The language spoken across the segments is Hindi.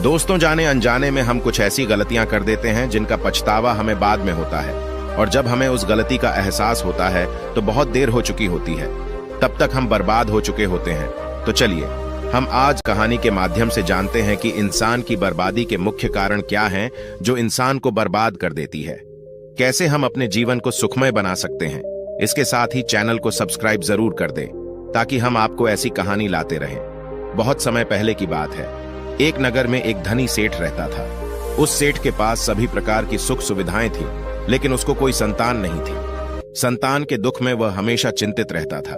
दोस्तों, जाने अनजाने में हम कुछ ऐसी गलतियां कर देते हैं जिनका पछतावा हमें बाद में होता है, और जब हमें उस गलती का एहसास होता है तो बहुत देर हो चुकी होती है। तब तक हम बर्बाद हो चुके होते हैं। तो चलिए हम आज कहानी के माध्यम से जानते हैं कि इंसान की बर्बादी के मुख्य कारण क्या हैं जो इंसान को बर्बाद कर देती है। कैसे हम अपने जीवन को सुखमय बना सकते हैं। इसके साथ ही चैनल को सब्सक्राइब जरूर कर दें ताकि हम आपको ऐसी कहानी लाते रहें। बहुत समय पहले की बात है। एक नगर में एक धनी सेठ रहता था। उस सेठ के पास सभी प्रकार की सुख सुविधाएं थी, लेकिन उसको कोई संतान नहीं थी। संतान के दुख में वह हमेशा चिंतित रहता था।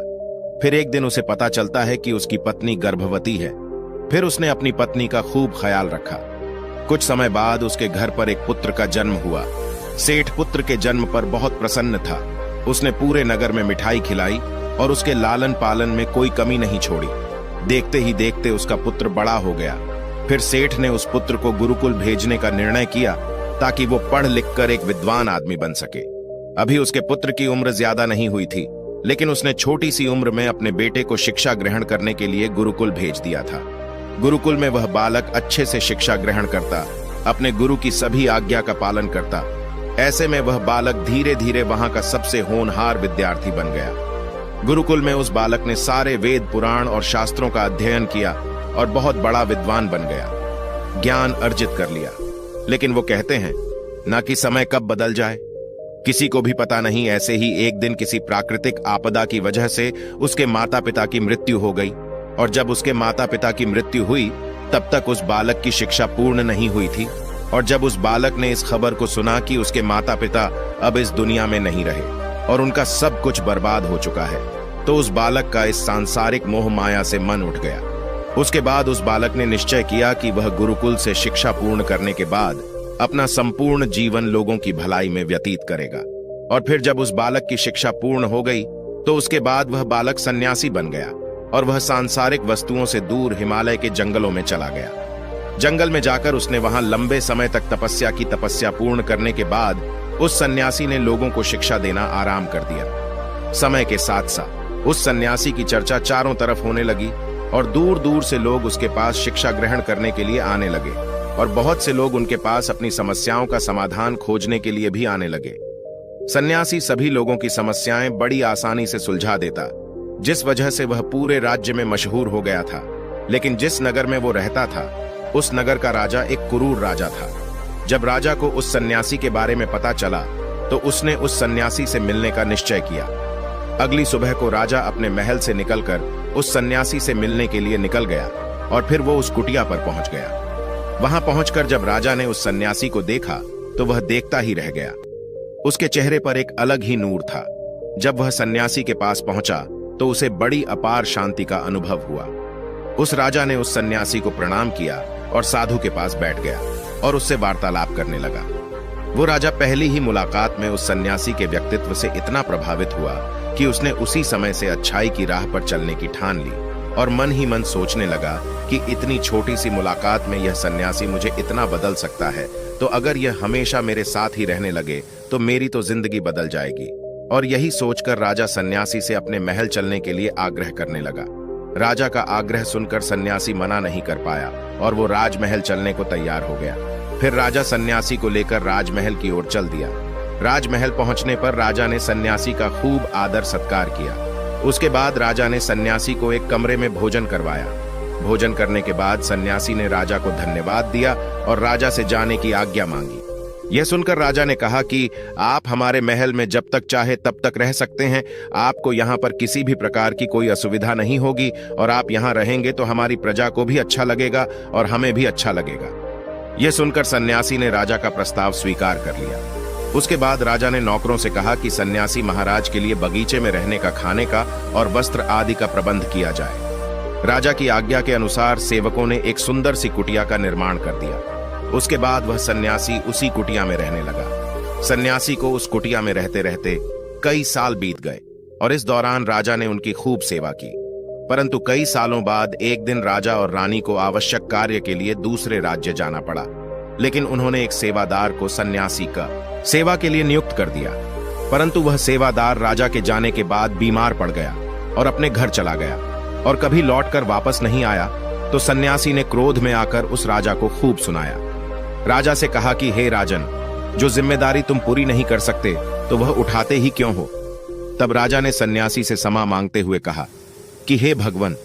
फिर एक दिन उसे पता चलता है कि उसकी पत्नी गर्भवती है। फिर उसने अपनी पत्नी का खूब ख्याल रखा। कुछ समय बाद उसके घर पर एक पुत्र का जन्म हुआ। सेठ पुत्र के जन्म पर बहुत प्रसन्न था। उसने पूरे नगर में मिठाई खिलाई और उसके लालन पालन में कोई कमी नहीं छोड़ी। देखते ही देखते उसका पुत्र बड़ा हो गया। फिर सेठ ने उस पुत्र को गुरुकुल भेजने का निर्णय किया ताकि वो पढ़ लिख कर एक विद्वान आदमी बन सके। अभी उसके पुत्र की उम्र ज्यादा नहीं हुई थी, लेकिन उसने छोटी सी उम्र में अपने बेटे को शिक्षा ग्रहण करने के लिए गुरुकुल भेज दिया था। गुरुकुल में वह बालक अच्छे से शिक्षा ग्रहण करता, अपने गुरु की सभी आज्ञा का पालन करता। ऐसे में वह बालक धीरे धीरे वहां का सबसे होनहार विद्यार्थी बन गया। गुरुकुल में उस बालक ने सारे वेद पुराण और शास्त्रों का अध्ययन किया और बहुत बड़ा विद्वान बन गया, ज्ञान अर्जित कर लिया। लेकिन वो कहते हैं ना कि समय कब बदल जाए, किसी को भी पता नहीं। ऐसे ही एक दिन किसी प्राकृतिक आपदा की वजह से उसके माता पिता की मृत्यु हो गई, और जब उसके माता पिता की मृत्यु हुई तब तक उस बालक की शिक्षा पूर्ण नहीं हुई थी। और जब उस बालक ने इस खबर को सुना कि उसके माता पिता अब इस दुनिया में नहीं रहे और उनका सब कुछ बर्बाद हो चुका है, तो उस बालक का इस सांसारिक मोह माया से मन उठ गया। उसके बाद उस बालक ने निश्चय किया कि वह गुरुकुल से शिक्षा पूर्ण करने के बाद अपना संपूर्ण जीवन लोगों की भलाई में व्यतीत करेगा। और फिर जब उस बालक की शिक्षा पूर्ण हो गई तो उसके बाद वह बालक सन्यासी बन गया और वह सांसारिक वस्तुओं से दूर हिमालय के जंगलों में चला गया। जंगल में जाकर उसने वहां लंबे समय तक तपस्या पूर्ण करने के बाद उस सन्यासी ने लोगों को शिक्षा देना आराम कर दिया। समय के साथ साथ उस सन्यासी की चर्चा चारों तरफ होने लगी और दूर दूर से लोग उसके पास शिक्षा ग्रहण करने के लिए आने लगे, और बहुत से लोग उनके पास अपनी समस्याओं का समाधान खोजने के लिए भी आने लगे। सन्यासी सभी लोगों की समस्याएं बड़ी आसानी से सुलझा देता, जिस वजह से वह पूरे राज्य में मशहूर हो गया था। लेकिन जिस नगर में वो रहता था उस नगर का राजा एक क्रूर राजा था। जब राजा को उस सन्यासी के बारे में पता चला तो उसने उस सन्यासी से मिलने का निश्चय किया। अगली सुबह को राजा अपने महल से निकलकर उस सन्यासी से मिलने के लिए निकल गया और फिर वो उस कुटिया पर पहुंच गया। वहां पहुंचकर जब राजा ने उस सन्यासी को देखा तो वह देखता ही रह गया। उसके चेहरे पर एक अलग ही नूर था। जब वह सन्यासी के पास पहुंचा तो उसे बड़ी अपार शांति का अनुभव हुआ। उस राजा ने उस सन्यासी को प्रणाम किया और साधु के पास बैठ गया और उससे वार्तालाप करने लगा। वो राजा पहली ही मुलाकात में उस सन्यासी के व्यक्तित्व से इतना प्रभावित हुआ कि उसने उसी समय से अच्छाई की राह पर चलने की ठान ली और मन ही मन सोचने लगा कि इतनी छोटी सी मुलाकात में यह सन्यासी मुझे इतना बदल सकता है, तो अगर यह हमेशा मेरे साथ ही रहने लगे तो मेरी तो जिंदगी बदल जाएगी। और यही सोचकर राजा सन्यासी से अपने महल चलने के लिए आग्रह करने लगा। राजा का आग्रह सुनकर सन्यासी मना नहीं कर पाया और वो राजमहल चलने को तैयार हो गया। फिर राजा सन्यासी को लेकर राजमहल की ओर चल दिया। राजमहल पहुंचने पर राजा ने सन्यासी का खूब आदर सत्कार किया। उसके बाद राजा ने सन्यासी को एक कमरे में भोजन करवाया। भोजन करने के बाद सन्यासी ने राजा को धन्यवाद दिया और राजा से जाने की आज्ञा मांगी। यह सुनकर राजा ने कहा कि आप हमारे महल में जब तक चाहे तब तक रह सकते हैं। आपको यहाँ पर किसी भी प्रकार की कोई असुविधा नहीं होगी, और आप यहाँ रहेंगे तो हमारी प्रजा को भी अच्छा लगेगा और हमें भी अच्छा लगेगा। यह सुनकर सन्यासी ने राजा का प्रस्ताव स्वीकार कर लिया। उसके बाद राजा ने नौकरों से कहा कि सन्यासी महाराज के लिए बगीचे में रहने का, खाने का और वस्त्र आदि का प्रबंध किया जाए। राजा की आज्ञा के अनुसार सेवकों ने एक सुंदर सी कुटिया का निर्माण कर दिया। उसके बाद वह सन्यासी उसी कुटिया में रहने लगा। सन्यासी को उस कुटिया में रहते रहते कई साल बीत गए और इस दौरान राजा ने उनकी खूब सेवा की। परंतु कई सालों बाद एक दिन राजा और रानी को आवश्यक कार्य के लिए दूसरे राज्य जाना पड़ा, लेकिन उन्होंने एक सेवादार को सन्यासी का सेवा के लिए नियुक्त कर दिया। परंतु वह सेवादार राजा के जाने के बाद बीमार पड़ गया और अपने घर चला गया और कभी लौटकर वापस नहीं आया। तो सन्यासी ने क्रोध में आकर उस राजा को खूब सुनाया। राजा से कहा कि हे राजन, जो जिम्मेदारी तुम पूरी नहीं कर सकते तो वह उठाते ही क्यों हो। तब राजा ने सन्यासी से क्षमा मांगते हुए कहा कि हे भगवान,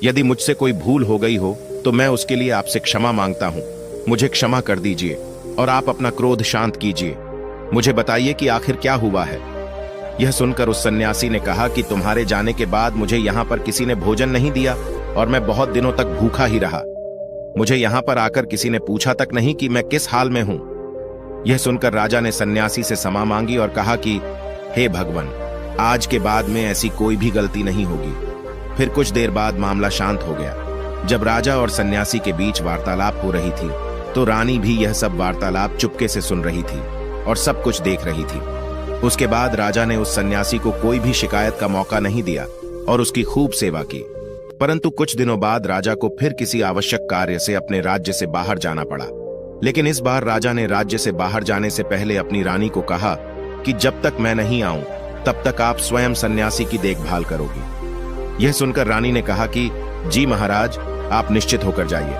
यदि मुझसे कोई भूल हो गई हो तो मैं उसके लिए आपसे क्षमा मांगता हूं। मुझे क्षमा कर दीजिए और आप अपना क्रोध शांत कीजिए। मुझे बताइए कि आखिर क्या हुआ है। यह सुनकर उस सन्यासी ने कहा कि तुम्हारे जाने के बाद मुझे यहां पर किसी ने भोजन नहीं दिया और मैं बहुत दिनों तक भूखा ही रहा। मुझे यहां पर आकर किसी ने पूछा तक नहीं कि मैं किस हाल में हूं। यह सुनकर राजा ने सन्यासी से क्षमा मांगी और कहा कि हे भगवान, आज के बाद में ऐसी कोई भी गलती नहीं होगी। फिर कुछ देर बाद मामला शांत हो गया। जब राजा और सन्यासी के बीच वार्तालाप हो रही थी तो रानी भी यह सब वार्तालाप चुपके से सुन रही थी और सब कुछ देख रही थी। उसके बाद राजा ने उस सन्यासी को कोई भी शिकायत का मौका नहीं दिया और उसकी खूब सेवा की। परंतु कुछ दिनों बाद राजा को फिर किसी आवश्यक कार्य से अपने राज्य से बाहर जाना पड़ा। लेकिन इस बार राजा ने राज्य से बाहर जाने से पहले अपनी रानी को कहा कि जब तक मैं नहीं आऊं तब तक आप स्वयं सन्यासी की देखभाल करोगी। यह सुनकर रानी ने कहा कि जी महाराज, आप निश्चित होकर जाइए,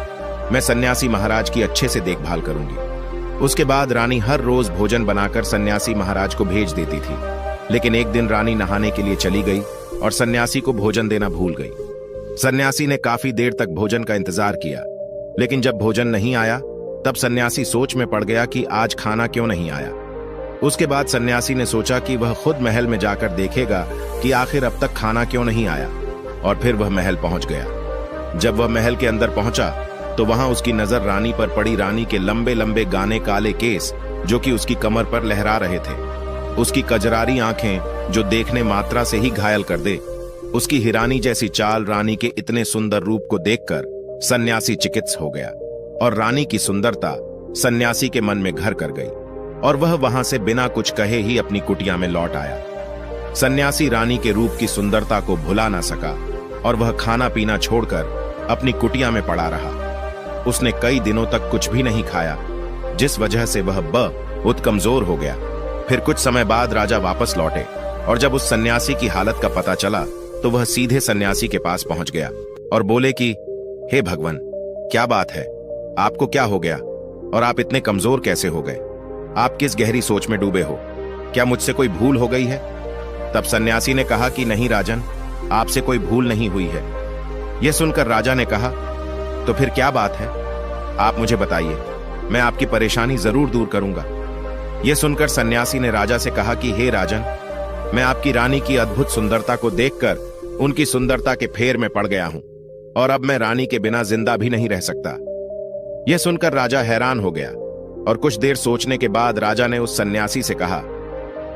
मैं सन्यासी महाराज की अच्छे से देखभाल करूंगी। उसके बाद रानी हर रोज भोजन बनाकर सन्यासी महाराज को भेज देती थी। लेकिन एक दिन रानी नहाने के लिए चली गई और सन्यासी को भोजन देना भूल गई। सन्यासी ने काफी देर तक भोजन का इंतजार किया, लेकिन जब भोजन नहीं आया तब सन्यासी सोच में पड़ गया कि आज खाना क्यों नहीं आया। उसके बाद सन्यासी ने सोचा कि वह खुद महल में जाकर देखेगा कि आखिर अब तक खाना क्यों नहीं आया, और फिर वह महल पहुंच गया। जब वह महल के अंदर पहुंचा तो वहां उसकी नजर रानी पर पड़ी। रानी के लंबे लंबे गाने काले केस जो कि उसकी कमर पर लहरा रहे थे, उसकी कजरारी आंखें जो देखने मात्रा से ही घायल कर दे, उसकी हिरानी जैसी चाल। रानी के इतने सुंदर रूप को देखकर सन्यासी चिकित्स हो गया और रानी की सुंदरता सन्यासी के मन में घर कर गई और वह वहां से बिना कुछ कहे ही अपनी कुटिया में लौट आया। सन्यासी रानी के रूप की सुंदरता को भुला ना सका और वह खाना पीना छोड़कर अपनी कुटिया में पड़ा रहा। उसने कई दिनों तक कुछ भी नहीं खाया, जिस वजह से वह बहुत कमजोर हो गया। फिर कुछ समय बाद राजा वापस लौटे और जब उस सन्यासी की हालत का पता चला तो वह सीधे सन्यासी के पास पहुंच गया और बोले कि हे भगवान, क्या बात है, आपको क्या हो गया और आप इतने कमजोर कैसे हो गए? आप किस गहरी सोच में डूबे हो? क्या मुझसे कोई भूल हो गई है? तब सन्यासी ने कहा कि नहीं राजन, आपसे कोई भूल नहीं हुई है। यह सुनकर राजा ने कहा, तो फिर क्या बात है, आप मुझे बताइए, मैं आपकी परेशानी जरूर दूर करूंगा। यह सुनकर सन्यासी ने राजा से कहा कि हे राजन, मैं आपकी रानी की अद्भुत सुंदरता को देखकर उनकी सुंदरता के फेर में पड़ गया हूं और अब मैं रानी के बिना जिंदा भी नहीं रह सकता। यह सुनकर राजा हैरान हो गया और कुछ देर सोचने के बाद राजा ने उस सन्यासी से कहा,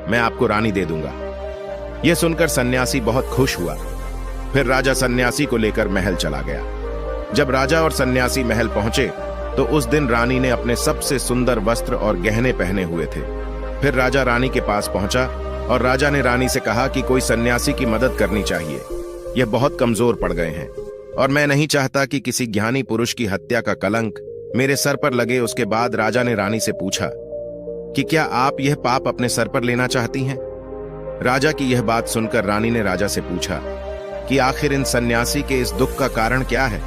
मैं आपको रानी दे दूंगा। यह सुनकर सन्यासी बहुत खुश हुआ। फिर राजा सन्यासी को लेकर महल चला गया। जब राजा और सन्यासी महल पहुंचे तो उस दिन रानी ने अपने सबसे सुंदर वस्त्र और गहने पहने हुए थे। फिर राजा रानी के पास पहुंचा और राजा ने रानी से कहा कि कोई सन्यासी की मदद करनी चाहिए, यह बहुत कमजोर पड़ गए हैं और मैं नहीं चाहता कि किसी ज्ञानी पुरुष की हत्या का कलंक मेरे सर पर लगे। उसके बाद राजा ने रानी से पूछा कि क्या आप यह पाप अपने सर पर लेना चाहती हैं? राजा की यह बात सुनकर रानी ने राजा से पूछा कि आखिर इन सन्यासी के इस दुख का कारण क्या है?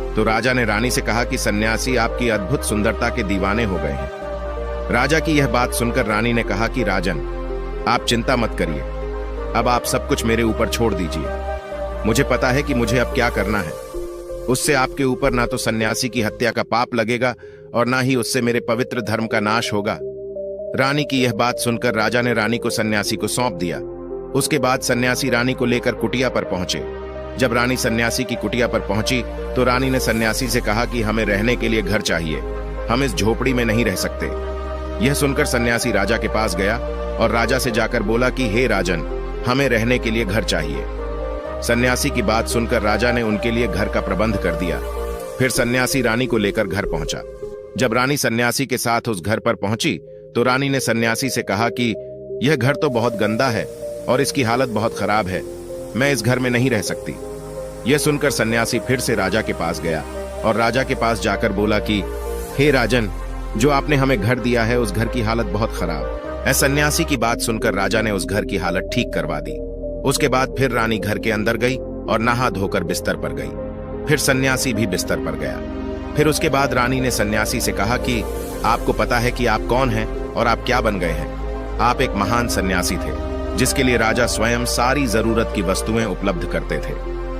तो राजा ने रानी से कहा कि सन्यासी आपकी अद्भुत सुंदरता के दीवाने हो गए हैं। राजा की यह बात सुनकर रानी ने कहा कि राजन, आप चिंता मत करिए, अब आप सब कुछ मेरे ऊपर छोड़ दीजिए। मुझे पता है कि मुझे अब क्या करना है। उससे आपके ऊपर ना तो सन्यासी की हत्या का पाप लगेगा और ना ही उससे मेरे पवित्र धर्म का नाश होगा। रानी की यह बात सुनकर राजा ने रानी को सन्यासी को सौंप दिया। उसके बाद सन्यासी रानी को लेकर कुटिया पर पहुंचे। जब रानी सन्यासी की कुटिया पर पहुंची तो रानी ने सन्यासी से कहा कि हमें रहने के लिए घर चाहिए, हम इस झोपड़ी में नहीं रह सकते। यह सुनकर सन्यासी राजा के पास गया और राजा से जाकर बोला कि हे राजन, हमें रहने के लिए घर चाहिए। सन्यासी की बात सुनकर राजा ने उनके लिए घर का प्रबंध कर दिया। फिर सन्यासी रानी को लेकर घर पहुंचा। जब रानी सन्यासी के साथ उस घर पर पहुंची तो रानी ने सन्यासी से कहा कि यह घर तो बहुत गंदा है और इसकी हालत बहुत खराब है, मैं इस घर में नहीं रह सकती। यह सुनकर सन्यासी फिर से राजा के पास गया और राजा के पास जाकर बोला कि हे राजन, जो आपने हमें घर दिया है उस घर की हालत बहुत खराब है। सन्यासी की बात सुनकर राजा ने उस घर की हालत ठीक करवा दी। उसके बाद फिर रानी घर के अंदर गई और नहा धोकर बिस्तर पर गई। फिर सन्यासी भी बिस्तर पर गया। फिर उसके बाद रानी ने सन्यासी से कहा कि आपको पता है कि आप कौन हैं और आप क्या बन गए हैं। आप एक महान सन्यासी थे जिसके लिए राजा स्वयं सारी जरूरत की वस्तुएं उपलब्ध करते थे,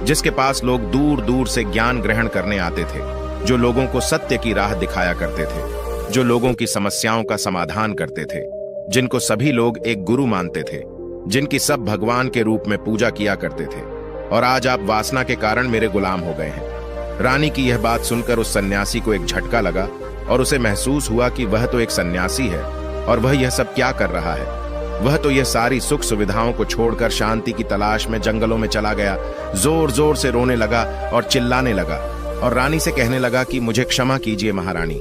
जिसके पास लोग दूर दूर से ज्ञान ग्रहण करने आते थे, जो लोगों को सत्य की राह दिखाया करते थे, जो लोगों की समस्याओं का समाधान करते थे, जिनको सभी लोग एक गुरु मानते थे, जिनकी सब भगवान के रूप में पूजा किया करते थे। और आज आप वासना के कारण मेरे गुलाम हो गए हैं। रानी की यह बात सुनकर उस सन्यासी को एक झटका लगा और उसे महसूस हुआ कि वह तो एक सन्यासी है और वह यह सब क्या कर रहा है। वह तो यह सारी सुख सुविधाओं को छोड़कर शांति की तलाश में जंगलों में चला गया। जोर जोर से रोने लगा और चिल्लाने लगा और रानी से कहने लगा कि मुझे क्षमा कीजिए महारानी,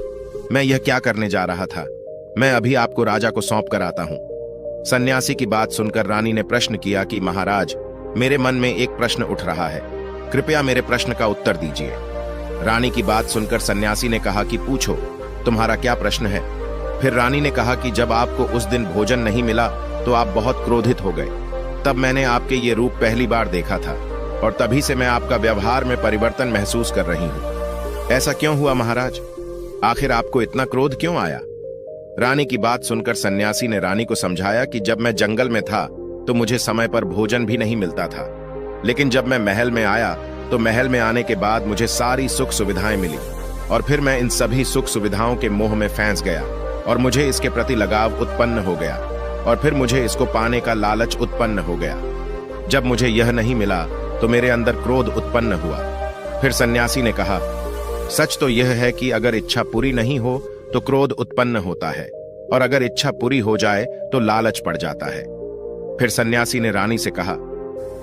मैं यह क्या करने जा रहा था। मैं अभी आपको राजा को सौंप कर आता हूं। सन्यासी की बात सुनकर रानी ने प्रश्न किया कि महाराज, मेरे मन में एक प्रश्न उठ रहा है, कृपया मेरे प्रश्न का उत्तर दीजिए। रानी की बात सुनकर सन्यासी ने कहा कि पूछो, तुम्हारा क्या प्रश्न है। फिर रानी ने कहा कि जब आपको उस दिन भोजन नहीं मिला तो आप बहुत क्रोधित हो गए। तब मैंने आपके ये रूप पहली बार देखा था और तभी से मैं आपका व्यवहार में परिवर्तन महसूस कर रही हूं। ऐसा क्यों हुआ महाराज? आखिर आपको इतना क्रोध क्यों आया? रानी की बात सुनकर सन्यासी ने रानी को समझाया कि जब मैं जंगल में था तो मुझे समय पर भोजन भी नहीं मिलता था, लेकिन जब मैं महल में आया तो महल में आने के बाद मुझे सारी सुख सुविधाएं मिली और फिर मैं इन सभी सुख सुविधाओं के मोह में फंस गया और मुझे इसके प्रति लगाव उत्पन्न हो गया और फिर मुझे इसको पाने का लालच उत्पन्न हो गया। जब मुझे यह नहीं मिला तो मेरे अंदर क्रोध उत्पन्न हुआ। फिर सन्यासी ने कहा, सच तो यह है कि अगर इच्छा पूरी नहीं हो तो क्रोध उत्पन्न होता है और अगर इच्छा पूरी हो जाए तो लालच पड़ जाता है। फिर सन्यासी ने रानी से कहा,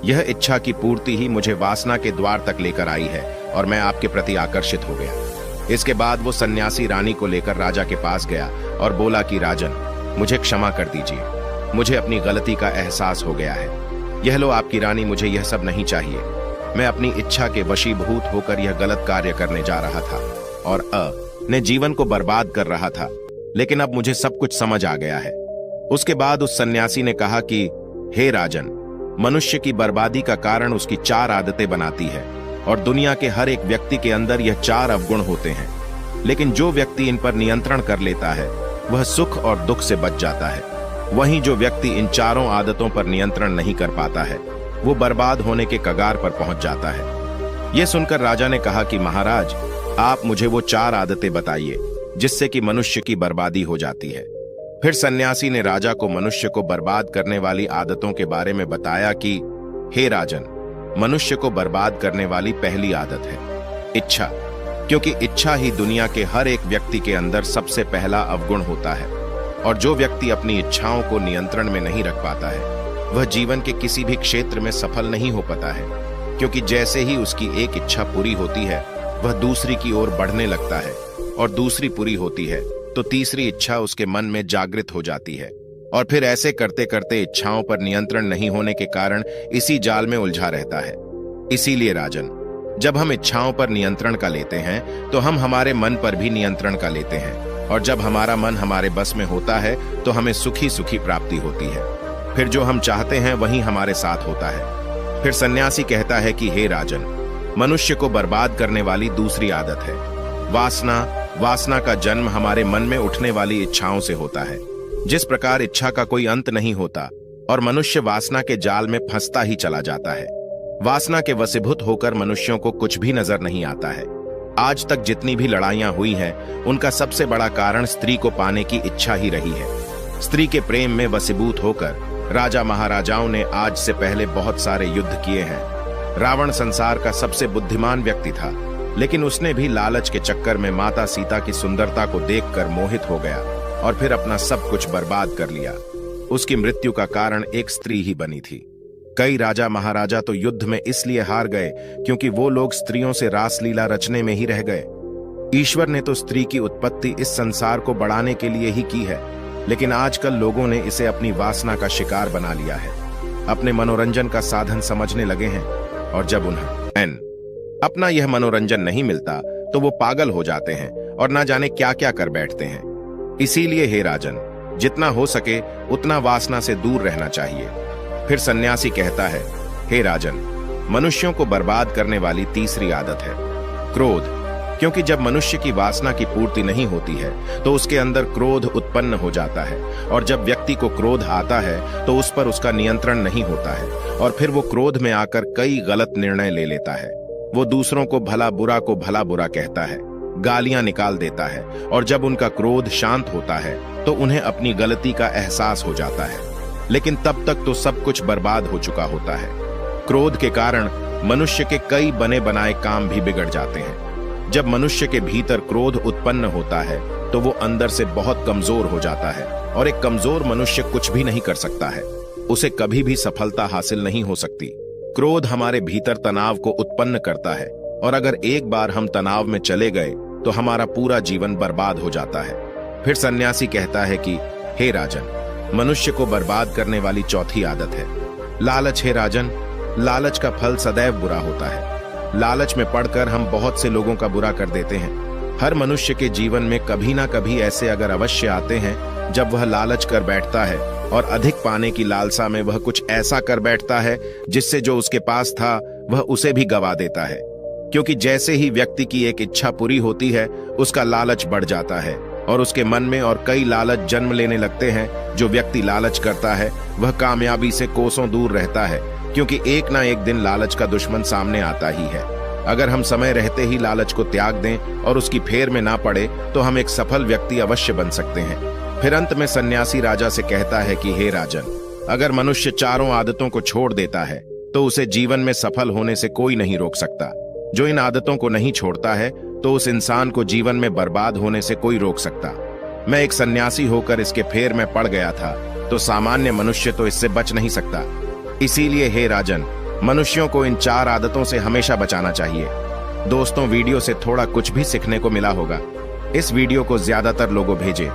यह इच्छा की पूर्ति ही मुझे वासना के द्वार तक लेकर आई है और मैं आपके प्रति आकर्षित हो गया। इसके बाद वो सन्यासी रानी को लेकर राजा के पास गया और बोला कि राजन, मुझे क्षमा कर दीजिए, मुझे अपनी गलती का एहसास हो गया है। यह लो आपकी रानी, मुझे यह सब नहीं चाहिए। मैं अपनी इच्छा के वशीभूत होकर यह गलत कार्य करने जा रहा था और ने जीवन को बर्बाद कर रहा था, लेकिन अब मुझे सब कुछ समझ आ गया है। उसके बाद उस सन्यासी ने कहा कि हे राजन, मनुष्य की बर्बादी का कारण उसकी 4 आदतें बनाती है और दुनिया के हर एक व्यक्ति के अंदर यह 4 अवगुण होते हैं, लेकिन जो व्यक्ति इन पर नियंत्रण कर लेता है वह सुख और दुख से बच जाता है। वहीं जो व्यक्ति इन 4 आदतों पर नियंत्रण नहीं कर पाता है वो बर्बाद होने के कगार पर पहुंच जाता है। यह सुनकर राजा ने कहा कि महाराज, आप मुझे वो 4 आदतें बताइए जिससे कि मनुष्य की बर्बादी हो जाती है। फिर सन्यासी ने राजा को मनुष्य को बर्बाद करने वाली आदतों के बारे में बताया कि हे राजन, मनुष्य को बर्बाद करने वाली पहली आदत है इच्छा, क्योंकि इच्छा ही दुनिया के हर एक व्यक्ति के अंदर सबसे पहला अवगुण होता है और जो व्यक्ति अपनी इच्छाओं को नियंत्रण में नहीं रख पाता है वह जीवन के किसी भी क्षेत्र में सफल नहीं हो पाता है, क्योंकि जैसे ही उसकी एक इच्छा पूरी होती है वह दूसरी की ओर बढ़ने लगता है और दूसरी पूरी होती है तो तीसरी इच्छा उसके मन में जागृत हो जाती है और फिर ऐसे करते करते इच्छाओं पर नियंत्रण नहीं होने के कारण इसी जाल में उलझा रहता है। इसीलिए राजन, जब हम इच्छाओं पर नियंत्रण का लेते हैं तो हम हमारे मन पर भी नियंत्रण का लेते हैं और जब हमारा मन हमारे बस में होता है तो हमें सुखी सुखी प्राप्ति होती है। फिर जो हम चाहते हैं वही हमारे साथ होता है। फिर सन्यासी कहता है कि हे राजन, मनुष्य को बर्बाद करने वाली दूसरी आदत है वासना। वासना का जन्म हमारे मन में उठने वाली इच्छाओं से होता है। जिस प्रकार इच्छा का कोई अंत नहीं होता और मनुष्य वासना के जाल में फंसता ही चला जाता है। वासना के वशीभूत होकर मनुष्यों को कुछ भी नजर नहीं आता है। आज तक जितनी भी लड़ाइयां हुई हैं, उनका सबसे बड़ा कारण स्त्री को पाने की इच्छा ही रही है। स्त्री के प्रेम में वशीभूत होकर राजा महाराजाओं ने आज से पहले बहुत सारे युद्ध किए हैं। रावण संसार का सबसे बुद्धिमान व्यक्ति था, लेकिन उसने भी लालच के चक्कर में माता सीता की सुंदरता को देखकर मोहित हो गया और फिर अपना सब कुछ बर्बाद कर लिया। उसकी मृत्यु का कारण एक स्त्री ही बनी थी। कई राजा महाराजा तो युद्ध में इसलिए हार गए क्योंकि वो लोग स्त्रियों से रासलीला रचने में ही रह गए। ईश्वर ने तो स्त्री की उत्पत्ति इस संसार को बढ़ाने के लिए ही की है, लेकिन आजकल लोगों ने इसे अपनी वासना का शिकार बना लिया है, अपने मनोरंजन का साधन समझने लगे हैं और जब उन्हें अपना यह मनोरंजन नहीं मिलता तो वो पागल हो जाते हैं और ना जाने क्या क्या कर बैठते हैं। इसीलिए हे राजन, जितना हो सके उतना वासना से दूर रहना चाहिए। फिर सन्यासी कहता है, हे राजन, मनुष्यों को बर्बाद करने वाली तीसरी आदत है क्रोध। क्योंकि जब मनुष्य की वासना की पूर्ति नहीं होती है तो उसके अंदर क्रोध उत्पन्न हो जाता है, और जब व्यक्ति को क्रोध आता है तो उस पर उसका नियंत्रण नहीं होता है, और फिर वो क्रोध में आकर कई गलत निर्णय ले लेता है। वो दूसरों को भला बुरा कहता है, गालियां निकाल देता है, और जब उनका क्रोध शांत होता है तो उन्हें अपनी गलती का एहसास हो जाता है। लेकिन तब तक तो सब कुछ बर्बाद हो चुका होता है। क्रोध के कारण मनुष्य के कई बने बनाए काम भी बिगड़ जाते हैं। जब मनुष्य के भीतर क्रोध उत्पन्न होता है तो वो अंदर से बहुत कमजोर हो जाता है, और एक कमजोर मनुष्य कुछ भी नहीं कर सकता है। उसे कभी भी सफलता हासिल नहीं हो सकती। क्रोध हमारे भीतर तनाव को उत्पन्न करता है, और अगर एक बार हम तनाव में चले गए तो हमारा पूरा जीवन बर्बाद हो जाता है। फिर सन्यासी कहता है कि हे राजन, मनुष्य को बर्बाद करने वाली चौथी आदत है लालच। हे राजन, लालच का फल सदैव बुरा होता है। लालच में पड़कर हम बहुत से लोगों का बुरा कर देते हैं। हर मनुष्य के जीवन में कभी ना कभी ऐसे अगर अवश्य आते हैं जब वह लालच कर बैठता है, और अधिक पाने की लालसा में वह कुछ ऐसा कर बैठता है जिससे जो उसके पास था वह उसे भी गवा देता है। क्योंकि जैसे ही व्यक्ति की एक इच्छा पूरी होती है उसका लालच बढ़ जाता है, और उसके मन में और कई लालच जन्म लेने लगते हैं। जो व्यक्ति लालच करता है वह कामयाबी से कोसों दूर रहता है, क्योंकि एक ना एक दिन लालच का दुश्मन सामने आता ही है। अगर हम समय रहते ही लालच को त्याग दें और उसकी फेर में ना पड़े तो हम एक सफल व्यक्ति अवश्य बन सकते हैं। फिर अंत में सन्यासी राजा से कहता है कि हे राजन, अगर मनुष्य चारों आदतों को छोड़ देता है तो उसे जीवन में सफल होने से कोई नहीं रोक सकता। जो इन आदतों को नहीं छोड़ता है तो उस इंसान को जीवन में बर्बाद होने से कोई रोक सकता। मैं एक सन्यासी होकर इसके फेर में पड़ गया था, तो सामान्य मनुष्य तो इससे बच नहीं सकता। इसीलिए हे राजन, मनुष्यों को इन 4 आदतों से हमेशा बचाना चाहिए। दोस्तों, वीडियो से थोड़ा कुछ भी सीखने को मिला होगा। इस वीडियो को ज्यादातर लोगों भेजें।